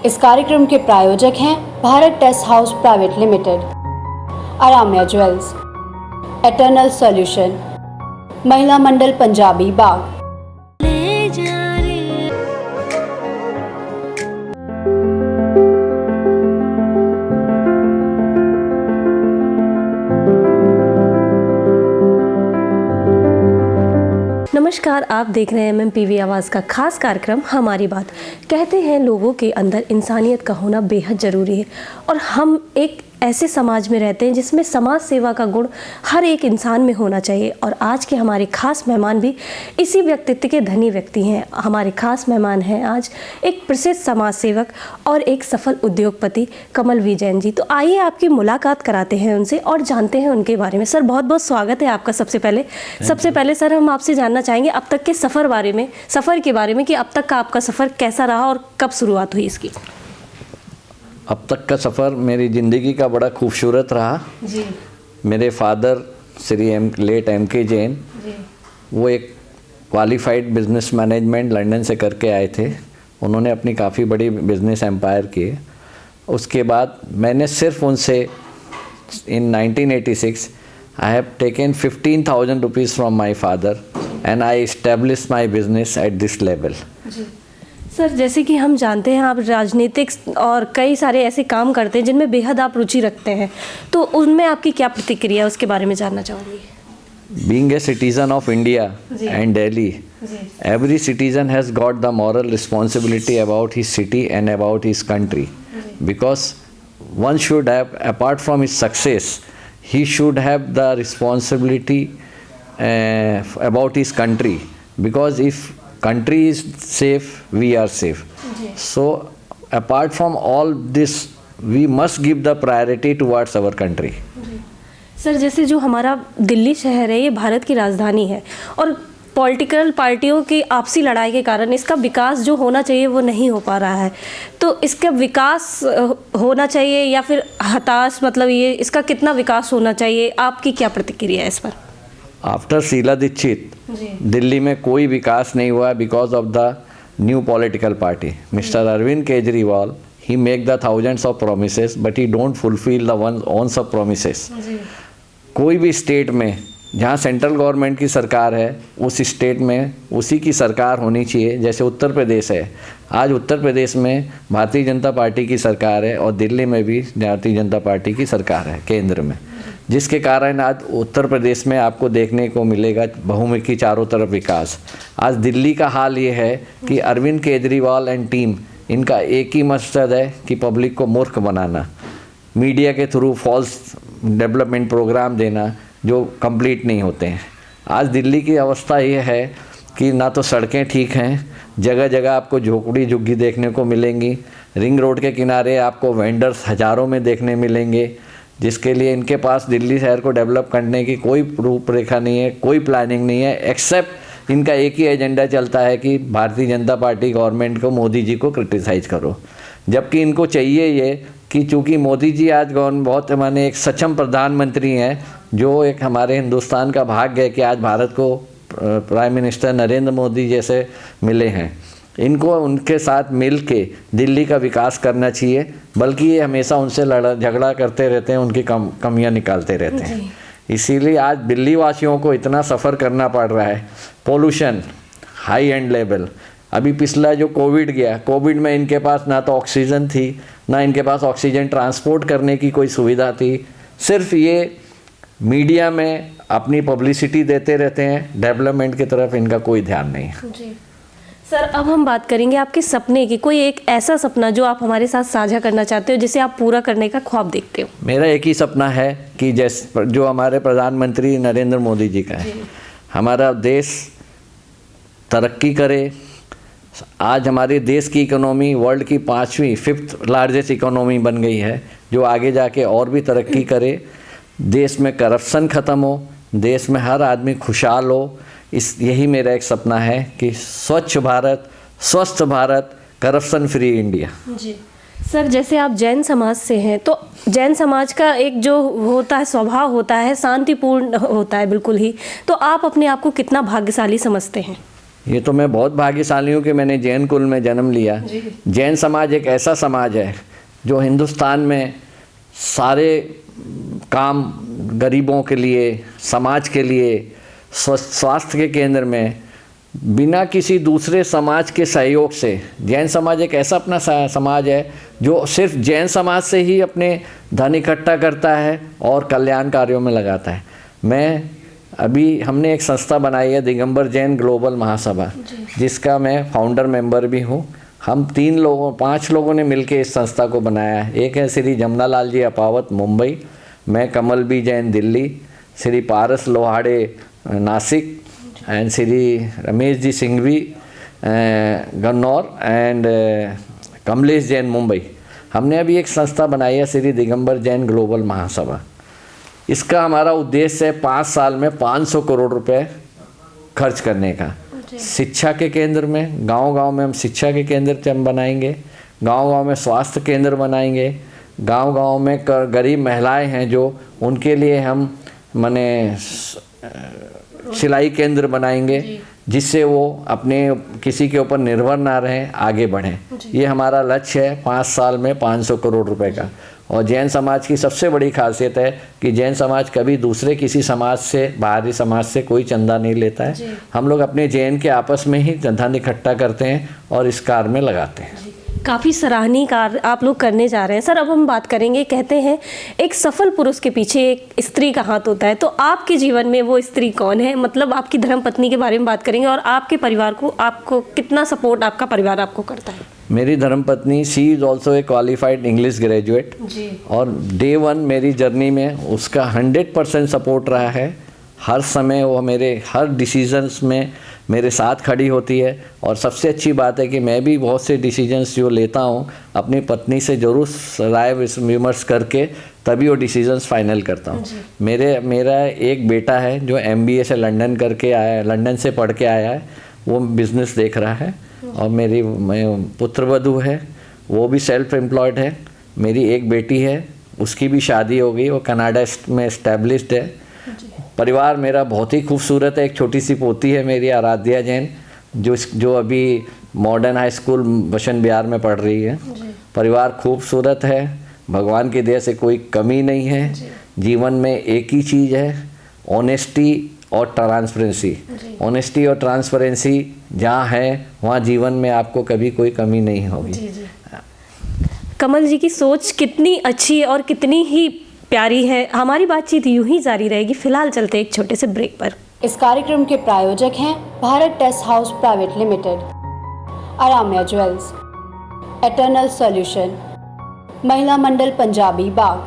इस कार्यक्रम के प्रायोजक हैं Bharat Test House Private Limited, Aramya Jewels, Eternal Solution, Mahila Mandal Punjabi बाग। नमस्कार, आप देख रहे हैं MMPV आवाज़ का खास कार्यक्रम हमारी बात। कहते हैं लोगों के अंदर इंसानियत का होना बेहद ज़रूरी है और हम एक ऐसे समाज में रहते हैं जिसमें समाज सेवा का गुण हर एक इंसान में होना चाहिए। और आज के हमारे खास मेहमान भी इसी व्यक्तित्व के धनी व्यक्ति हैं। हमारे खास मेहमान हैं आज एक प्रसिद्ध समाज सेवक और एक सफल उद्योगपति कमल वी जैन जी। तो आइए आपकी मुलाकात कराते हैं उनसे और जानते हैं उनके बारे में। सर, बहुत बहुत स्वागत है आपका। सबसे पहले सर, हम आपसे जानना चाहेंगे अब तक के सफ़र के बारे में कि अब तक का आपका सफ़र कैसा रहा और कब शुरुआत हुई इसकी। अब तक का सफ़र मेरी ज़िंदगी का बड़ा खूबसूरत रहा जी। मेरे father Shri late MK Jain ji, वो एक क्वालिफाइड बिजनेस मैनेजमेंट लंदन से करके आए थे। उन्होंने अपनी काफ़ी बड़ी बिजनेस एम्पायर की। उसके बाद मैंने सिर्फ उनसे इन 1986 I have taken 15,000 rupees from my father and I establish my business at this level. Sir, जैसे कि हम जानते हैं आप राजनीतिक और कई सारे ऐसे काम करते हैं जिनमें बेहद आप रुचि रखते हैं, तो उनमें आपकी क्या प्रतिक्रिया है उसके बारे में जानना चाहूँगी। Being a citizen of India and Delhi, every citizen has got the moral responsibility about his city and about his country, because one should have, apart from his success, he should have the responsibility about his country, because if country is safe, we are safe. So apart from all this, we must give the priority towards our country. Sir, जैसे जो हमारा दिल्ली शहर है ये भारत की राजधानी है और पॉलिटिकल पार्टियों की आपसी लड़ाई के कारण इसका विकास जो होना चाहिए वो नहीं हो पा रहा है, तो इसका विकास होना चाहिए या फिर हताश, मतलब ये इसका कितना विकास होना चाहिए, आपकी क्या प्रतिक्रिया है इस पर। आफ्टर शीला दीक्षित दिल्ली में कोई विकास नहीं हुआ because of the new political party. Mister Arvind Kejriwal, he make the thousands of promises but he don't fulfil the one ounce of promises. कोई भी स्टेट में जहाँ सेंट्रल गवर्नमेंट की सरकार है उस स्टेट में उसी की सरकार होनी चाहिए। जैसे उत्तर प्रदेश है, आज उत्तर प्रदेश में भारतीय जनता पार्टी की सरकार है और दिल्ली में भी भारतीय जनता पार्टी की सरकार है केंद्र में, जिसके कारण आज उत्तर प्रदेश में आपको देखने को मिलेगा बहुमुखी चारों तरफ विकास। आज दिल्ली का हाल ये है कि अरविंद केजरीवाल एंड टीम, इनका एक ही मकसद है कि पब्लिक को मूर्ख बनाना, मीडिया के थ्रू फॉल्स डेवलपमेंट प्रोग्राम देना जो कंप्लीट नहीं होते हैं। आज दिल्ली की अवस्था ये है कि ना तो सड़कें ठीक हैं, जगह जगह आपको झोपड़ी झुग्गी देखने को मिलेंगी, रिंग रोड के किनारे आपको वेंडर्स हज़ारों में देखने मिलेंगे, जिसके लिए इनके पास दिल्ली शहर को डेवलप करने की कोई रूपरेखा नहीं है, कोई प्लानिंग नहीं है, एक्सेप्ट इनका एक ही एजेंडा चलता है कि भारतीय जनता पार्टी गवर्नमेंट को, मोदी जी को क्रिटिसाइज करो। जबकि इनको चाहिए ये कि चूँकि मोदी जी आज बहुत माने एक सक्षम प्रधानमंत्री हैं, जो एक हमारे हिंदुस्तान का भाग्य है कि आज भारत को प्राइम मिनिस्टर नरेंद्र मोदी जैसे मिले हैं। इनको उनके साथ मिल के दिल्ली का विकास करना चाहिए, बल्कि ये हमेशा उनसे झगड़ा करते रहते हैं, उनकी कमियां निकालते रहते हैं। इसीलिए आज दिल्ली वासियों को इतना सफ़र करना पड़ रहा है। पोल्यूशन हाई एंड लेवल, अभी पिछला जो कोविड गया, कोविड में इनके पास ना तो ऑक्सीजन थी, ना इनके पास ऑक्सीजन ट्रांसपोर्ट करने की कोई सुविधा थी। सिर्फ ये मीडिया में अपनी पब्लिसिटी देते रहते हैं, डेवलपमेंट की तरफ इनका कोई ध्यान नहीं है। जी सर, अब हम बात करेंगे आपके सपने की। कोई एक ऐसा सपना जो आप हमारे साथ साझा करना चाहते हो, जिसे आप पूरा करने का ख्वाब देखते हो। मेरा एक ही सपना है कि जैसे जो हमारे प्रधानमंत्री नरेंद्र मोदी जी का है, हमारा देश तरक्की करे। आज हमारे देश की इकोनॉमी वर्ल्ड की 5th लार्जेस्ट इकोनॉमी बन गई है, जो आगे जाके और भी तरक्की करे। देश में करप्शन ख़त्म हो, देश में हर आदमी खुशहाल हो। यही मेरा एक सपना है कि स्वच्छ भारत, स्वस्थ भारत, करप्शन फ्री इंडिया। जी सर, जैसे आप जैन समाज से हैं, तो जैन समाज का एक जो होता है स्वभाव होता है शांतिपूर्ण होता है बिल्कुल ही, तो आप अपने आप को कितना भाग्यशाली समझते हैं। ये तो मैं बहुत भाग्यशाली हूँ कि मैंने जैन कुल में जन्म लिया। जैन समाज एक ऐसा समाज है जो हिंदुस्तान में सारे काम गरीबों के लिए, समाज के लिए, स्वास्थ्य के केंद्र में बिना किसी दूसरे समाज के सहयोग से, जैन समाज एक ऐसा अपना समाज है जो सिर्फ जैन समाज से ही अपने धन इकट्ठा करता है और कल्याण कार्यों में लगाता है। हमने एक संस्था बनाई है दिगंबर जैन ग्लोबल महासभा, जिसका मैं फाउंडर मेंबर भी हूँ। हम 5 लोगों ने मिलकर इस संस्था को बनाया है। एक है श्री जमुना लाल जी अपावत मुंबई, मैं Kamal B Jain Delhi, Shri Paras Lohade Nashik and Shri Ramesh ji Singhvi Gannaur and Kamlesh Jain Mumbai. हमने अभी एक संस्था बनाई है श्री दिगंबर जैन ग्लोबल महासभा। इसका हमारा उद्देश्य है 5 साल में 500 करोड़ रुपए खर्च करने का। शिक्षा के केंद्र में, गांव-गांव में हम शिक्षा के केंद्र हम बनाएंगे, गांव-गांव में स्वास्थ्य केंद्र बनाएंगे, गांव-गांव में गरीब महिलाएं हैं जो उनके लिए हम सिलाई केंद्र बनाएंगे, जिससे वो अपने किसी के ऊपर निर्भर ना रहें, आगे बढ़ें। ये हमारा लक्ष्य है 5 साल में 500 करोड़ रुपए का। और जैन समाज की सबसे बड़ी खासियत है कि जैन समाज कभी दूसरे किसी समाज से, बाहरी समाज से कोई चंदा नहीं लेता है। हम लोग अपने जैन के आपस में ही धन इकट्ठा करते हैं और इस कार्य में लगाते हैं। काफ़ी सराहनीय कार्य आप लोग करने जा रहे हैं। सर, अब हम बात करेंगे, कहते हैं एक सफल पुरुष के पीछे एक स्त्री का हाथ होता है, तो आपके जीवन में वो स्त्री कौन है? मतलब आपकी धर्मपत्नी के बारे में बात करेंगे और आपके परिवार को, आपको कितना सपोर्ट आपका परिवार आपको करता है? मेरी धर्मपत्नी, she is also a qualified English graduate और डे 1 मेरी जर्नी में उसका 100% सपोर्ट रहा है। हर समय वो मेरे हर डिसीजंस में मेरे साथ खड़ी होती है। और सबसे अच्छी बात है कि मैं भी बहुत से डिसीजंस जो लेता हूँ अपनी पत्नी से ज़रूर राय विमर्श करके तभी वो डिसीजंस फाइनल करता हूँ। मेरा एक बेटा है जो MBA से लंदन से पढ़ के आया है, वो बिज़नेस देख रहा है। और मेरी पुत्रवधू है, वो भी सेल्फ एम्प्लॉयड है। मेरी एक बेटी है, उसकी भी शादी हो गई, वो कनाडा में एस्टेब्लिश्ड है। परिवार मेरा बहुत ही खूबसूरत है। एक छोटी सी पोती है मेरी, आराध्या जैन, जो अभी modern high school Bashar Bihar में पढ़ रही है। परिवार खूबसूरत है, भगवान की दया से कोई कमी नहीं है। जीवन में एक ही चीज़ है, ऑनेस्टी और ट्रांसपेरेंसी। ऑनेस्टी और ट्रांसपेरेंसी जहाँ है वहाँ जीवन में आपको कभी कोई कमी नहीं होगी। कमल जी की सोच कितनी अच्छी और कितनी ही प्यारी है। हमारी बातचीत यूं ही जारी रहेगी। फिलहाल चलते एक छोटे से ब्रेक पर। इस कार्यक्रम के प्रायोजक हैं Bharat Test House Private Limited, Aramya Jewels, Eternal Solution, Mahila Mandal Punjabi बाग।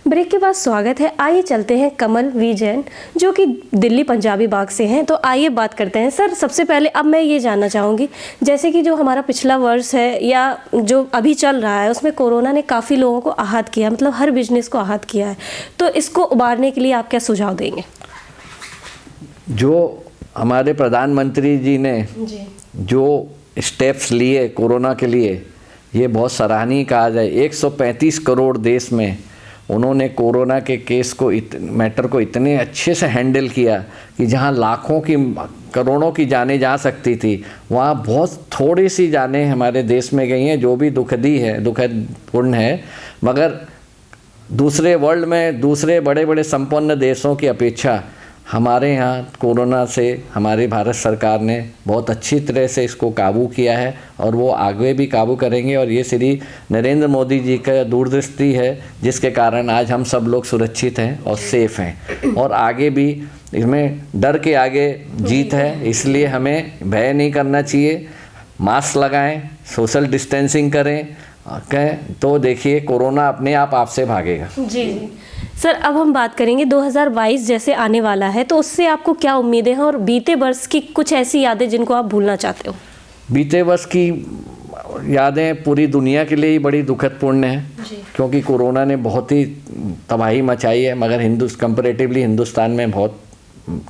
ब्रेक के बाद स्वागत है। आइए चलते हैं कमल वी जैन, जो कि दिल्ली पंजाबी बाग से हैं। तो आइए बात करते हैं। सर, सबसे पहले अब मैं ये जानना चाहूँगी, जैसे कि जो हमारा पिछला वर्ष है या जो अभी चल रहा है, उसमें कोरोना ने काफ़ी लोगों को आहत किया, मतलब हर बिजनेस को आहत किया है। तो इसको उबारने के लिए आप क्या सुझाव देंगे? जो हमारे प्रधानमंत्री जी ने जो स्टेप्स लिए कोरोना के लिए, ये बहुत सराहनीय कहा जाए। 135 करोड़ देश में उन्होंने कोरोना के केस को मैटर को इतने अच्छे से हैंडल किया कि जहां लाखों की, करोड़ों की जानें जा सकती थी, वहां बहुत थोड़ी सी जानें हमारे देश में गई हैं, जो भी दुखदपूर्ण है। मगर दूसरे वर्ल्ड में, दूसरे बड़े बड़े संपन्न देशों की अपेक्षा हमारे यहाँ कोरोना से हमारी भारत सरकार ने बहुत अच्छी तरह से इसको काबू किया है और वो आगे भी काबू करेंगे। और ये श्री नरेंद्र मोदी जी का दूरदृष्टि है, जिसके कारण आज हम सब लोग सुरक्षित हैं और सेफ हैं। और आगे भी इसमें डर के आगे जीत है, इसलिए हमें भय नहीं करना चाहिए। मास्क लगाएं, सोशल डिस्टेंसिंग करें, तो देखिए कोरोना अपने आप आपसे भागेगा। जी सर, अब हम बात करेंगे 2022 जैसे आने वाला है, तो उससे आपको क्या उम्मीदें हैं और बीते वर्ष की कुछ ऐसी यादें जिनको आप भूलना चाहते हो? बीते वर्ष की यादें पूरी दुनिया के लिए ही बड़ी दुखदपूर्ण हैं, क्योंकि कोरोना ने बहुत ही तबाही मचाई है, मगर कंपैरेटिवली हिंदुस्तान में बहुत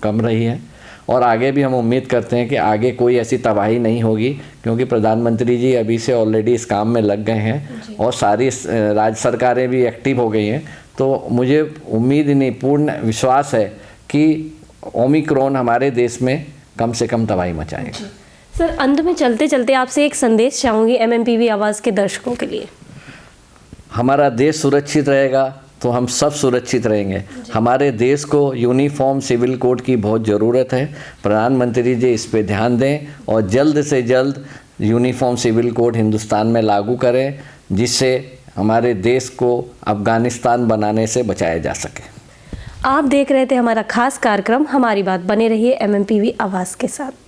कम रही है। और आगे भी हम उम्मीद करते हैं कि आगे कोई ऐसी तबाही नहीं होगी, क्योंकि प्रधानमंत्री जी अभी से ऑलरेडी इस काम में लग गए हैं और सारी राज्य सरकारें भी एक्टिव हो गई हैं। तो मुझे उम्मीद नहीं, पूर्ण विश्वास है कि ओमिक्रॉन हमारे देश में कम से कम तबाही मचाएगा। सर, अंत में चलते चलते आपसे एक संदेश चाहूँगी एमएमपीवी आवाज़ के दर्शकों के लिए। हमारा देश सुरक्षित रहेगा तो हम सब सुरक्षित रहेंगे। हमारे देश को यूनिफॉर्म सिविल कोड की बहुत ज़रूरत है। प्रधानमंत्री जी इस पे ध्यान दें और जल्द से जल्द यूनिफॉर्म सिविल कोड हिंदुस्तान में लागू करें, जिससे हमारे देश को अफगानिस्तान बनाने से बचाया जा सके। आप देख रहे थे हमारा खास कार्यक्रम हमारी बात। बने रहिए एमएमपीवी आवाज़ के साथ।